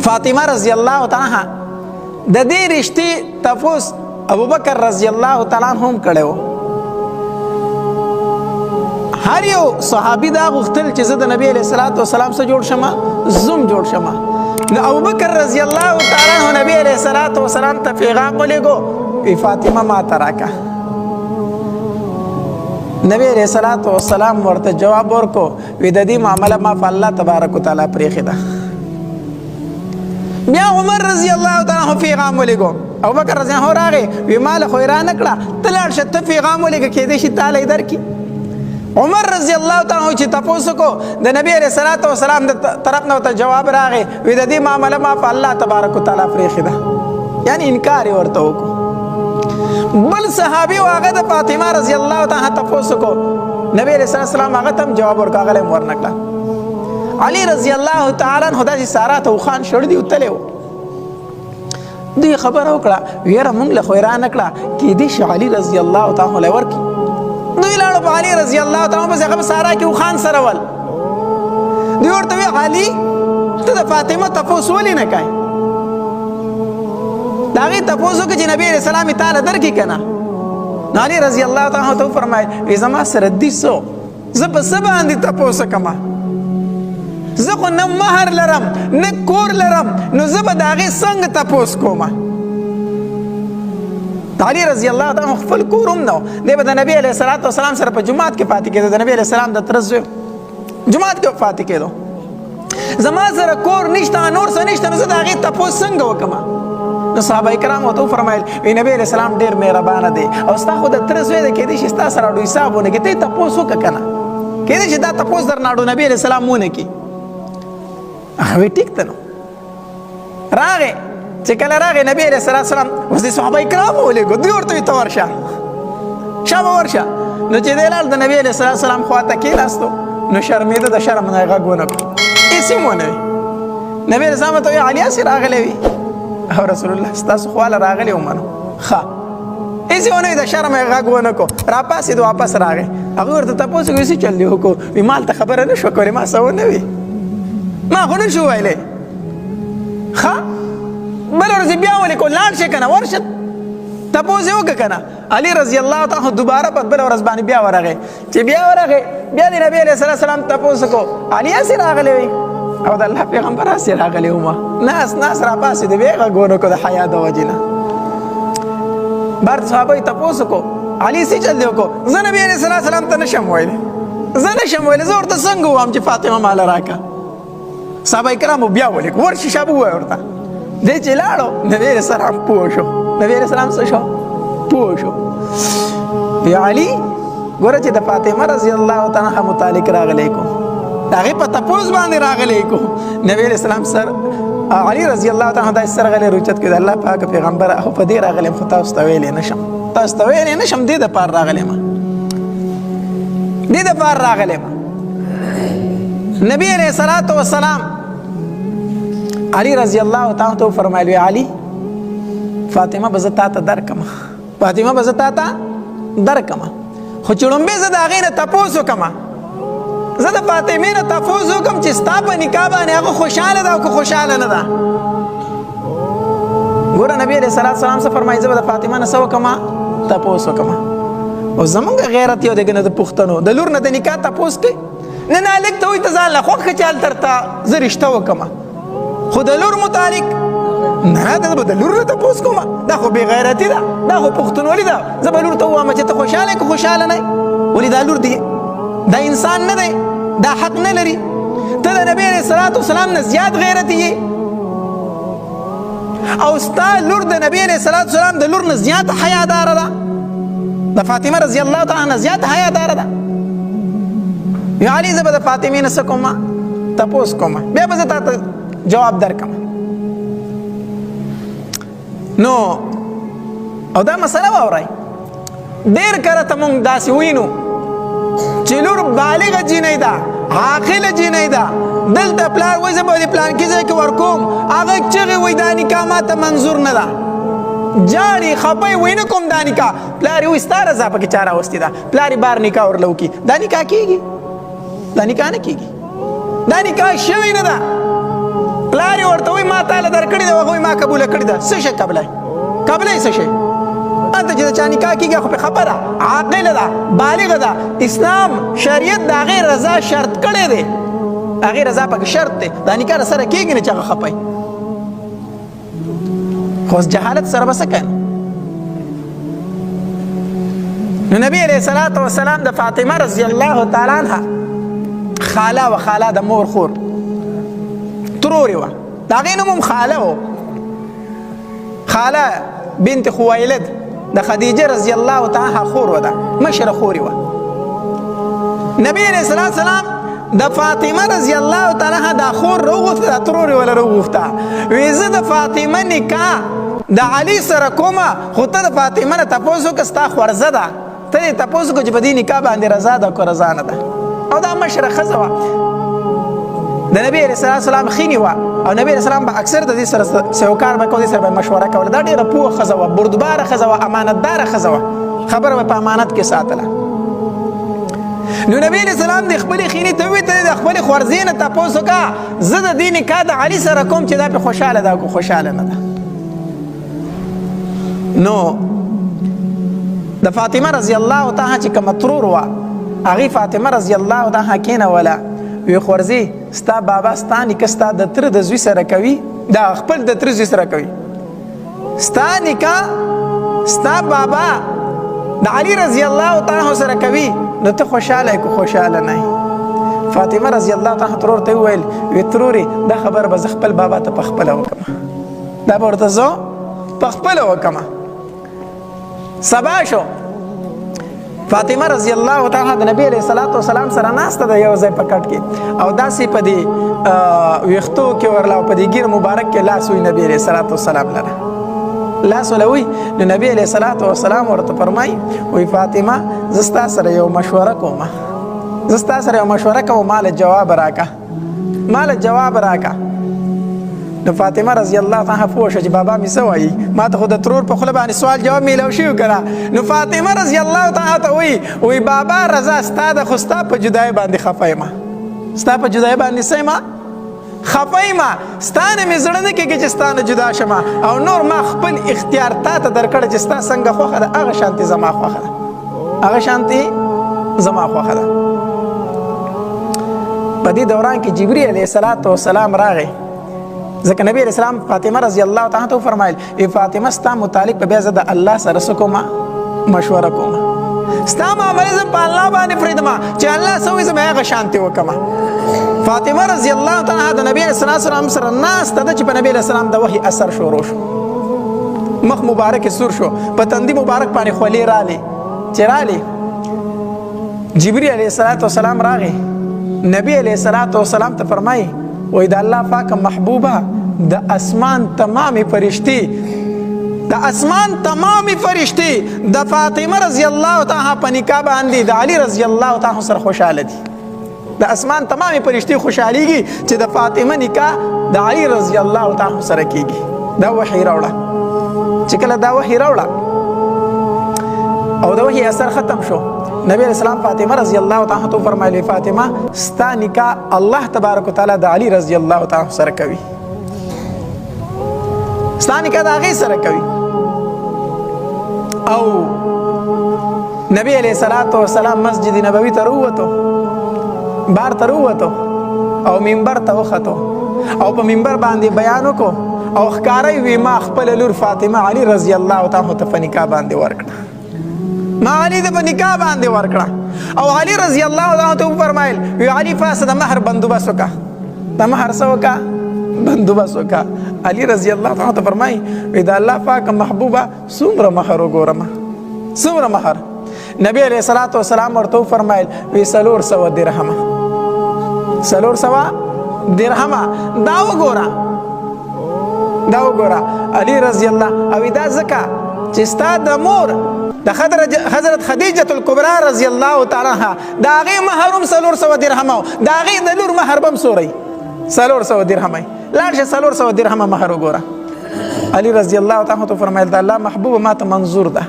فاطمه رضی الله تعالی د دې رشتې تفوس ابوبکر رضی الله تعالی عنہ هم کړو. هر یو صحابي دا غوښتل چې زه د نبی علیه الصلاۃ والسلام سره جوړ شم، زوم جوړ شم. نو ابوبکر رضی الله تعالی عنہ نبی علیه الصلاۃ والسلام ته پیغام ولېږو، وی فاطمه ما ته راکړه. نبی علیہ الصلوۃ والسلام ورته جواب ورکو، وی د دې معامله ما په الله تبارک وتعالی پرېښې ده. بیا عمر رضی الله تعالی عنہ پیغام ولېږو، ابوبکر رضی الله عنه راغی، وی مال خو یې رانه کړه، ته لاړ شه ته پیغام ولېږه، کېدای شي تاله یې درکړي. عمر رضی الله تعالی عنہ چې تپوس وکړو د نبی علیہ الصلوۃ والسلام د طرف نه ورته جواب راغی، وی د دې معامله ما په الله تبارک وتعالی پرېښې ده، یعنی انکار یې ورته وکړو. بل صحابي هغه د فاطمه رضی الله تعالی تپوس وکړو، نبی علیہ السلام هغه ته جواب ورکړ، هغه یې ورنکړه. علي رضی الله تعالی عنہ داسې سارا ته وخان شړ دی وتلی و. دوی خبره وکړه، ویره موږ له خو یې رانکړه، کېدای شي علي رضی الله تعالی عنہ ورکړي. دوی لاړو په علي رضی الله تعالی عنہ پسې، هغه په سارا کې وخان سره ول. دوی ورته وی علي ته د فاطمه تپوس ولې نه کوې؟ د هغې تپوس وکړه چې نبي علیه السلام یې تاله درکړي که نه؟ نو علي رضی الله تعالی عنہ ته وفرمایل، وی زما سره دي څه، زه په څه باندې تپوس وکړم؟ زه خو نه مهر لرم نه کور لرم، نو زه به د هغې څنګه تپوس کوم؟ علي رضی الله تعالی عنہ خپل کور هم نه و، دی به د نبي علیه الصلاۃ والسلام سره په جومات کې پاتې کېدو، د نبي علیه السلام د تره زوی جومات کې پاتې کېدو. زما سره کور نشته، نور څه نشته، نو زه د هغې تپوس څنګه وکړم؟ نو صحابه کرام ورته وفرمایل، وی نبی علیه السلام ډېر مهربانه دی او ستا خو د تره زوی دی، کېدای شي ستا سره اډو حساب ونه کړي، ته یې تپوس وکړه که نه، کېدای شي دا تپوس درنه اډو نبي علیه السلام ونه کړي. هغه وی ټیک ته نو راغې، چې کله راغې نبی علیه السلام اوس د صحابه کرامو ولېږو، دوی ورته وي ته ورشه، شابه ورشه. نو چې دی لاړ د نبي علیه السلام خواته کېناستو، نو شرمېده، د شرم نه یې غږ ونه کړو، هېڅ هم ونه وي. نبي علیه السلام ته وی علي هسې راغلی وي او رسول الله ستاسو خواله راغلی ومه نو ښه، هېڅ یې ونه وي، د شرم یې غږ ونه کړو، راپاسېد واپس راغی. هغوی ورته تپوس وکړو څه چل دې وکړو؟ وي ما هلته خبره نه شوه کولی، ما څه ونه وي، ما خو نه شو ویلی. ښه بله ورځ بیا ولیکو، لاړ شې که نه، ورشه تپوس یې وکړه که نه. علي رضی الله تعالی عنہ دوباره په بله ورځ باندې بیا ورغی، چې بیا ورغی بیا د نبي علیه السلام تپوس وکړو، علي هسې راغلی وي او د الله پیغمبر هسې راغلی ومه، ناس راپاسېد، بیا یې غږ ونه کړو د حیا د وجې نه. بار صحابه یې تپوس وکړو، علي څه چل دی وکړو؟ زه نبي علیه السلام ته نشم ویلی، زه نشم ویلی، زه ورته څنګه ووایم چې فاطمه ماله راکړه؟ صحابه کرامو بیا ولیکو، ورشي شابه ووایه ورته. دی چې لاړو نبي علیه السلام پوه شو، نبي علیه السلام څه شو؟ پوه شو. وی علي ګوره چې د فاطمه رضی الله تعالی عنها متعلق راغلی کو، د هغې په تپوس باندې راغلی کو، نبي علیه السلام سر علي رضی الله تعالی عنه داسې سر غلی روچت کړي، د الله پاک پیغمبره خو په دې راغلی یم، خو تاسو ته ویلی نه شم، تاسو ته ویلی نه شم، دې دپاره راغلی یم، دې دپاره راغلی یم. نبی علیه الصلاۃ والسلام علي رضی الله تعالی ته وفرمایل، وی علي فاطمه به زه تا ته درکړم، فاطمه به زه تا ته درکړم، خو چې لومبې زه د هغې نه تپوس وکړم، زه د فاطمې نه تپوس وکړم چې ستا په نکاح باندې هغه خوشحاله ده او که خوشحاله نه ده. ګوره نبي علیه السلام څه فرمایي، زه به د فاطمه نه څه وکړم؟ تپوس وکړم. او زمونږ غیرت یو دی که نه د پښتنو، د لور نه د نکاح تپوس کوي، نه هلک ته وایي ته ځان له خوښ ښه چې هلته درته زه رشته وکړم، خو د لور متعلق نه، ته به د لور نه تپوس کوم، دا خو بې غیرتي ده، دا خو پښتونولي ده. زه به لور ته ووایم چې ته خوشحاله یې که خوشحاله نه یې، ولې دا لور دی، دا انسان نه دی، دا حق نه لري. ته د نبي علیه الصلاۃ والسلام نه زیات غیرتي یې او ستا لور د نبي علیه الصلاۃ والسلام د لور نه زیاته حیاداره ده، د فاطمه رضی الله تعالی عنها زیاته حیاداره ده. یا علي زه به د فاطمې نه څه کوم؟ تپوس کوم، بیا به زه تا ته جواب درکړم. نو او دا مسله واورئ، ډېر کله ته مونږ داسې وینو چې لور بالغه جینۍ ده، عاقله جینۍ ده، دلته پلار وایي زه به د پلانکي ځای کې ورکوم، هغه چغې وایي دا نکاح ما ته منظور نه ده، جاړي خپه وایي نه کوم دا نکاح، پلار یې وایي ستا رضا پکې چا راوستې ده، پلار یې بار نکاح ورله وکړي، دا نکاح کېږي؟ دا نکاح نه کېږي، دا نکاح شوې نه ده. پلار یې ورته وایي ما تا ورکړې ده هغوی ما قبوله کړې ده څه شی قبله څه شی انته چې د چا نکاح کېږي خو پې خبره عاقله ده بالغه ده اسلام شریعت د هغې رضا شرط کړی دی هغې رضا پکې شرط دی دا نکاح در سره کېږي نه چې هغه خفی خو جهالت سره به څه کوي نو نبی علیه الصلاة والسلام د فاطمه رضی الله تعالی عنها خاله و خاله د مور خور ترورې وه د هغې نوم هم خاله و خاله بنت خویلد د خدیجه رضی الله تعالی عنها خور وه ده مشره خورې وه نبی علیه الصلاة والسلام د فاطمه رضی الله تعالی عنها دا خور راوغوښته دا ترورې وله راوغوښته وی زه د فاطمه نکاح د علي سره کومه خو ته د فاطمه نه تپوس وکړه ستا خورزه ده ته یې تپوس وکړه چې په دې نکاح باندې رضا ده که رضا نه ده او دا مشره ښځه وه د نبی علیه السلام ښینې وه او نبی علیه السلام به اکثر د دې سره سیوکار به کوو دې سره به مشوره کوله دا ډېره پوه ښځه وه بردباره ښځه وه امانتداره ښځه وه خبره به په امانت کې ساتله نو نبی علیه السلام د خپلې ښینې ته وویل ته د خپلې خورزې نه تپوس وکړه زه د دې نکاح د علي سره کوم چې دا پې خوشحاله ده که خوشحاله نه ده نو د فاطمه رضی الله تعالی چې کومه ترور وه هغې فاطمه رضی الله تعالی کېنوله وی خورزې ستا بابا ستا نیکه ستا د تره د زوی سره کوي دا خپل د تره زوی سره کوي ستا نیکه ستا بابا د علي رضی الله تعالی سره کوي نو ته خوشحاله که خوشحاله نه فاطمه رضی الله تعالی ترور ته وویل وی ترورې دا خبره به زه خپل بابا ته په خپله وکړم دا به ورته زه په خپله وکړم سبا شو فاطمه رضی الله تعالی د نبی علیه الصلاة والسلام سره ناسته ده یو ځای په کټ کې او داسې په دې ویښتو کې ورله او په دې ګیر مبارک کې لاس وي نبی علیه الصلاة والسلام لره لاس وله وي نو نبی علیه الصلاة والسلام ورته فرمایي وایي فاطمه زه ستا سره یو مشوره کوم ماله جواب راکه نو فاطمه رضی الله تعالی پوه شوه چې بابا مې څه وایي ما ته خو د ترور په خوله باندې سوال جواب میلاو شوي که نه نو فاطمه رضی الله تعالی ته وایي بابا رضا ستا ده خو ستا په جدایۍ باندې خفه یم ستا په جدایۍ باندې څه یم خفه یم ستا نه مې زړه نه کېږي چې ستا نه جدا شم او نور ما خپل اختیار تا ته درکړی چې ستا څنګه خوښه ده هغه شانتې زما خوښه ده په دې دوران کې جبري علیه السلام راغی ځکه نبی علیه السلام فاطمه رضی الله تعالی ته وفرمایل فاطمه ستا متعلق به بیا زه د الله سره څه کومه مشوره کومه ستا معاملې زه په الله باندې پرېږدمه چې الله څه وایي زه به هغه شانتې وکړمه فاطمه رضی الله تعالی د نبی علیه السلام سره ناسته ده چې په نبی علیه السلام د وحي اثر شروع شو مخ مبارک سور شو په تندي مبارک باندې خولې رالې چې رالې جبري علیه السلام راغی نبی علیه السلام ته فرمایي وای د الله پاک محبوبه د اسمان تمامي فرشتي د فاطمه رضی الله تعالی په نکاح باندې د علي رضی الله تعالی سره خوشاله دي د اسمان تمامي فرشتي خوشاليږي چې د فاطمه نکاح د علي رضی الله تعالی سره کیږي دا وحی راوړه چې کله دا وحی راوړه او د وحی اثر ختم شو نبی علیہ السلام فاطمه رضی الله تعالی عنها فرمایلی فاطمه ستا نکاح الله تبارک وتعالی د علی رضی الله تعالی سره کوي ستا نکاح د هغې سره کوي او نبی علیہ السلام مسجد نبوي ته راووتو بار ته راووتو او منبر ته وختو او په منبر باندې بیان وکړو او ښکاره وي ما خپل لور فاطمه علی رضی الله تعالی ته په نکاح باندې ورکړه ما علي د په نکاح باندې ورکړه او علي رضی الله تعالی ته فرمایل وی علي فاسد مہر بندوبست وکړه د مہر څه وکړه بندوبست وکړه علي رضی الله تعالی ته فرمایي وی د الله پاک محبوبه څومره مہر وګورم څومره مہر نبی علیه الصلاة والسلام ورته فرمایل وی 400 درهمه دا وګوره علي رضی الله او دا ځکه چې ستا د مور د حضرت خدیجه الکبرى رضی الله تعالی عنها د هغې مهر هم 400 درهمه و د هغې د لور مهر به هم څوری 400 درهمه لاړ شه 400 درهمه مهر وګوره علي رضی الله تعالی عنه فرمایل د الله محبوبه ما ته منظور ده